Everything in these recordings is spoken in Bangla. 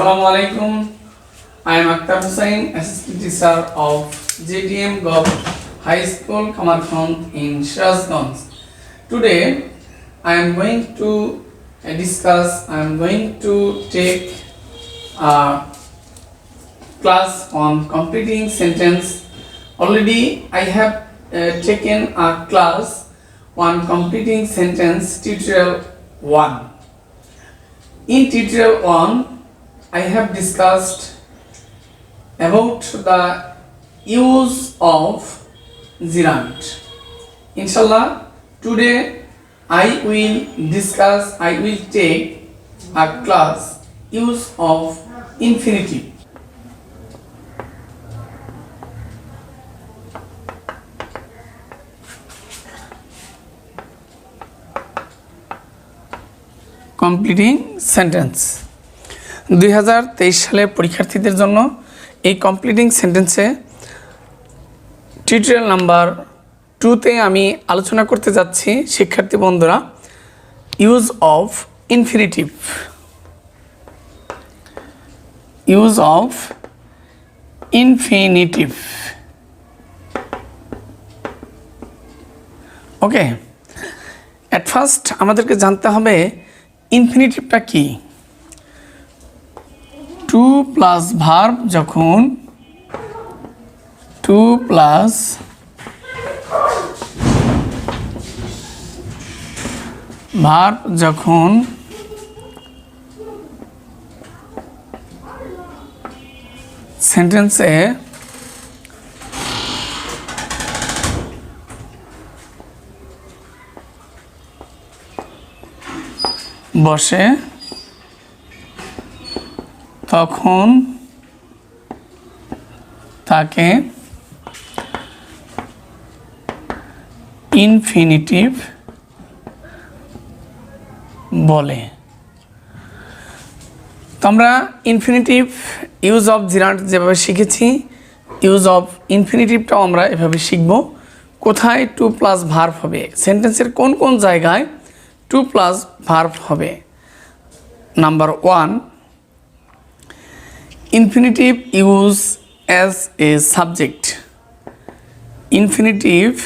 Assalamu alaikum. I am Akter Hossain, assistant teacher of JDM Gov High School, Kamarkhand in Shirazganj. Today, I am going to take a class on completing sentence. Already, I have taken a class on completing sentence tutorial 1. In tutorial 1, I have discussed about the use of gerund. Inshallah, today I will take a class use of infinitive. Completing sentence 2023 সালের পরীক্ষার্থীদের জন্য এই কমপ্লিটিং সেন্টেন্সে টিউটোরিয়াল নাম্বার 2তে আমি আলোচনা করতে যাচ্ছি শিক্ষার্থী বন্ধুরা use of infinitive okay at first আমাদেরকে জানতে হবে ইনফিনিটিভটা কি টু প্লাস ভার্ব যখন সেন্টেন্সে বসে তখন তাকে ইনফিনিটিভ বলে। তো আমরা ইনফিনিটিভ ইউজ অফ জিরান্ট যেভাবে শিখেছি ইউজ অফ ইনফিনিটিভটাও আমরা এভাবে শিখব। কোথায় টু প্লাস ভার্ব হবে, সেন্টেন্সের কোন কোন জায়গায় টু প্লাস ভার্ব হবে। Number 1, infinitive use as a subject. Infinitive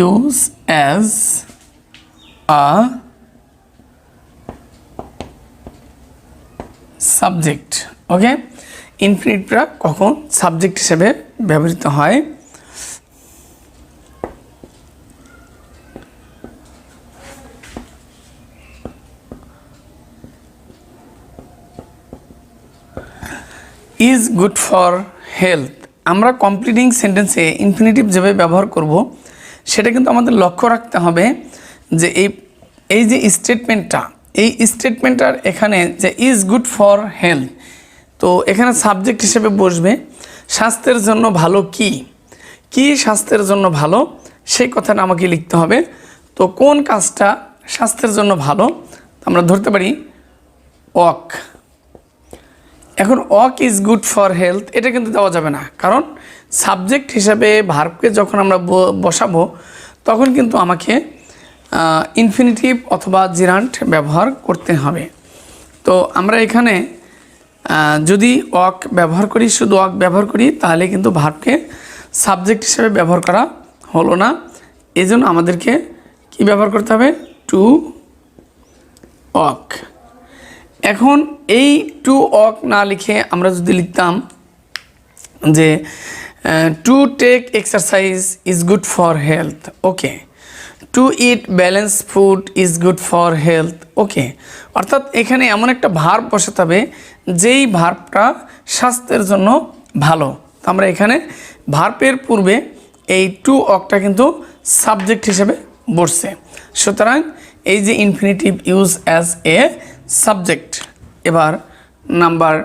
use as a subject. Okay, infinitive কখন সাবজেক্ট হিসেবে ব্যবহৃত হয়। Is good for health. আমরা কমপ্লিটিং সেন্টেন্সে ইনফিনিটিভ যেভাবে ব্যবহার করব সেটা কিন্তু আমাদের লক্ষ্য রাখতে হবে যে এই যে স্টেটমেন্টটার এখানে যে ইজ গুড ফর হেলথ, তো এখানে সাবজেক্ট হিসেবে বসবে স্বাস্থ্যের জন্য ভালো কি স্বাস্থ্যের জন্য ভালো সেই কথাটা আমাকে লিখতে হবে। তো কোন কাজটা স্বাস্থ্যের জন্য ভালো আমরা ধরতে পারি ওয়াক। এখন walk is good for health এটা কিন্তু দেওয়া যাবে না, কারণ সাবজেক্ট হিসাবে ভার্বকে যখন আমরা বসাবো তখন কিন্তু আমাকে ইনফিনিটিভ অথবা জিরান্ট ব্যবহার করতে হবে। তো আমরা এখানে যদি ওয়াক ব্যবহার করি, শুধু ওয়াক ব্যবহার করি, তাহলে কিন্তু ভার্বকে সাবজেক্ট হিসাবে ব্যবহার করা হলো না। এই জন্য আমাদেরকে কি ব্যবহার করতে হবে, টু ওয়াক। এখন এই টু ওয়াক না লিখে আমরা যদি লিখতাম যে to take exercise is good for health, okay, to eat balance food is good for health, okay. অর্থাৎ এখানে এমন একটা ভার্ব বসাতে হবে যেই ভার্বটা স্বাস্থ্যের জন্য ভালো। তো আমরা এখানে ভার্বের পূর্বে এই টু ওয়াকটা কিন্তু সাবজেক্ট হিসেবে বসছে, সুতরাং এই যে infinitive use as a subject. এবার number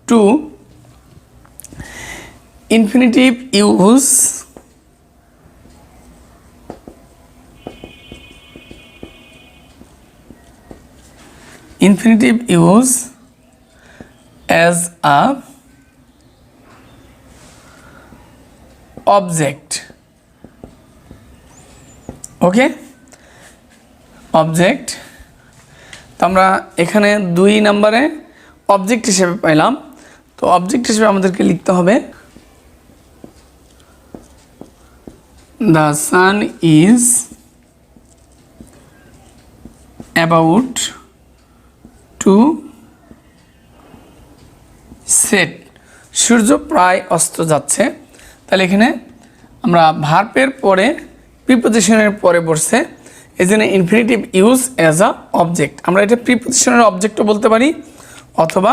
2, infinitive use as a object okay, object. তো আমরা এখানে 2 নম্বরে অবজেক্ট হিসেবে পাইলাম। তো অবজেক্ট হিসেবে আমাদেরকে লিখতে হবে the sun is about to set, সূর্য প্রায় অস্ত যাচ্ছে। তাহলে এখানে আমরা ভার্বের পরে প্রিপোজিশনের পরে বসছে, এই জন্য infinitive use as a object. আমরা এটা প্রিপোজিশনের অবজেক্টও বলতে পারি অথবা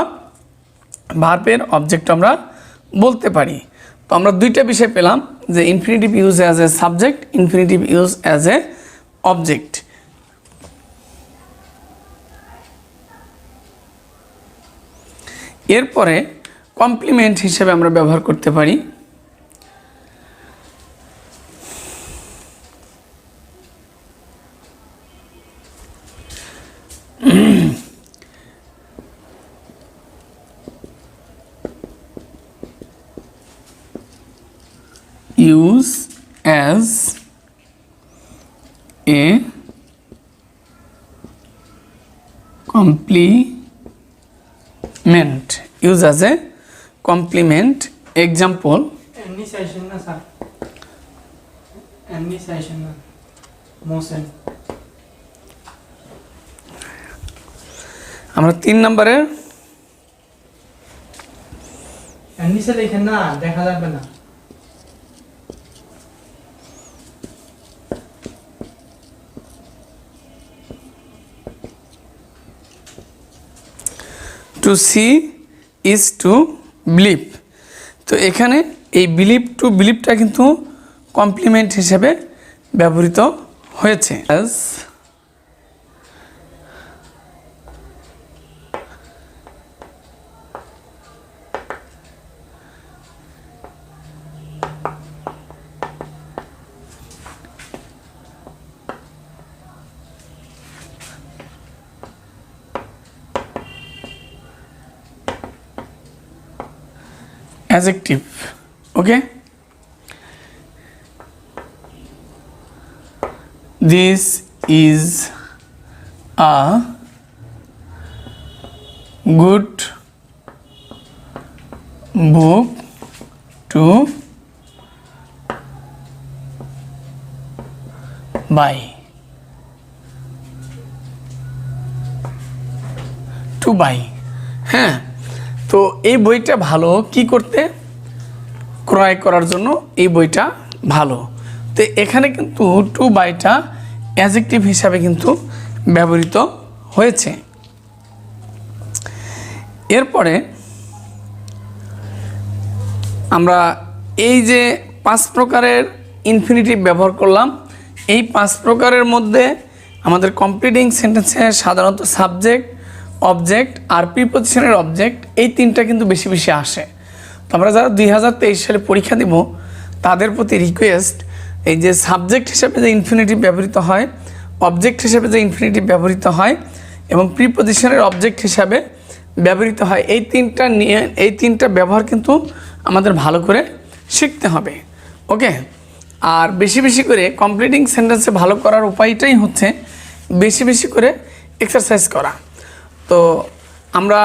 ভার্বের অবজেক্ট আমরা বলতে পারি। তো আমরা 2টা বিষয় পেলাম, যে infinitive use as a subject, infinitive use as A object. এরপরে কমপ্লিমেন্ট হিসেবে আমরা ব্যবহার করতে পারি use as a complement, use as a complement. Example, any session na sir, any session na motion. আমরা 3 নম্বরে any se লেখেন না, দেখা যাবে না। To see is to believe. তো এখানে এই বিলিভ টু বিলিভটা কিন্তু কমপ্লিমেন্ট হিসেবে ব্যবহৃত হয়েছে। As adjective. Okay, this is a good book to buy. To buy, হ্যাঁ। তো এই বইটা ভালো কি করতে, ক্রয় করার জন্য এই বইটা ভালো। তো এখানে কিন্তু টু বাইটা অ্যাডজেক্টিভ হিসাবে কিন্তু ব্যবহৃত হয়েছে। এরপরে আমরা এই যে 5 প্রকারের ইনফিনিটিভ ব্যবহার করলাম, এই 5 প্রকারের মধ্যে আমাদের কমপ্লিটিং সেন্টেন্সে সাধারণত সাবজেক্ট, অবজেক্ট আর প্রিপোজিশনের অবজেক্ট, এই 3টা কিন্তু বেশি বেশি আসে। তো আমরা যারা 2023 সালে পরীক্ষা দিব তাদের প্রতি রিকোয়েস্ট, এই যে সাবজেক্ট হিসেবে যে ইনফিনিটিভ ব্যবহৃত হয়, অবজেক্ট হিসেবে যে ইনফিনিটিভ ব্যবহৃত হয় এবং প্রিপোজিশনের অবজেক্ট হিসাবে ব্যবহৃত হয়, এই 3টা নিয়ে এই 3টা ব্যবহার কিন্তু আমাদের ভালো করে শিখতে হবে। ওকে, আর বেশি বেশি করে কমপ্লিটিং সেন্টেন্সে ভালো করার উপায়টাই হচ্ছে বেশি বেশি করে এক্সারসাইজ করা। তো আমরা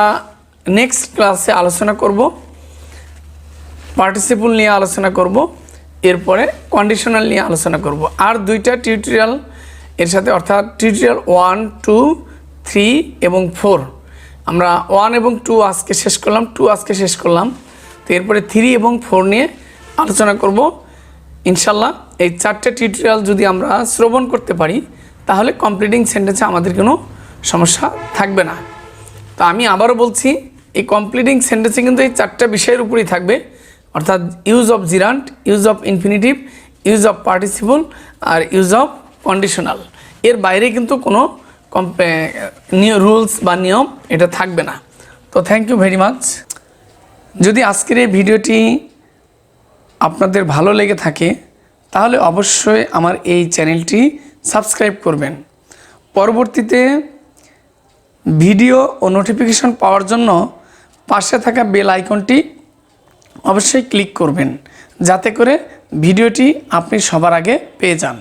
নেক্সট ক্লাসে আলোচনা করব, পার্টিসিপল নিয়ে আলোচনা করব, এরপরে কন্ডিশনাল নিয়ে আলোচনা করব। আর 2টা টিউটোরিয়াল এর সাথে, অর্থাৎ টিউটোরিয়াল 1, 2, 3 এবং 4, আমরা 1 এবং 2 আজকে শেষ করলাম, 2 আজকে শেষ করলাম। তো এরপরে 3 এবং 4 নিয়ে আলোচনা করব ইনশাল্লাহ। এই 4টে টিউটোরিয়াল যদি আমরা শ্রবণ করতে পারি তাহলে কমপ্লিটিং সেন্টেন্সে আমাদের কোনো সমস্যা থাকবে না। তো আমি আবারও বলছি, এই কমপ্লিটিং সেন্টেন্সে কিন্তু এই 4টা বিষয়ের উপরেই থাকবে, অর্থাৎ use of gerund, use of infinitive, use of participle আর ইউজ অফ কন্ডিশনাল। এর বাইরে কিন্তু কোনো রুলস বা নিয়ম এটা থাকবে না। তো থ্যাংক ইউ ভেরি মাচ। যদি আজকের এই ভিডিওটি আপনাদের ভালো লেগে থাকে তাহলে অবশ্যই আমার এই চ্যানেলটি সাবস্ক্রাইব করবেন। পরবর্তীতে ভিডিও ও নোটিফিকেশন পাওয়ার জন্য পাশে থাকা বেল আইকনটি অবশ্যই ক্লিক করবেন, যাতে করে ভিডিওটি আপনি সবার আগে পেয়ে যান।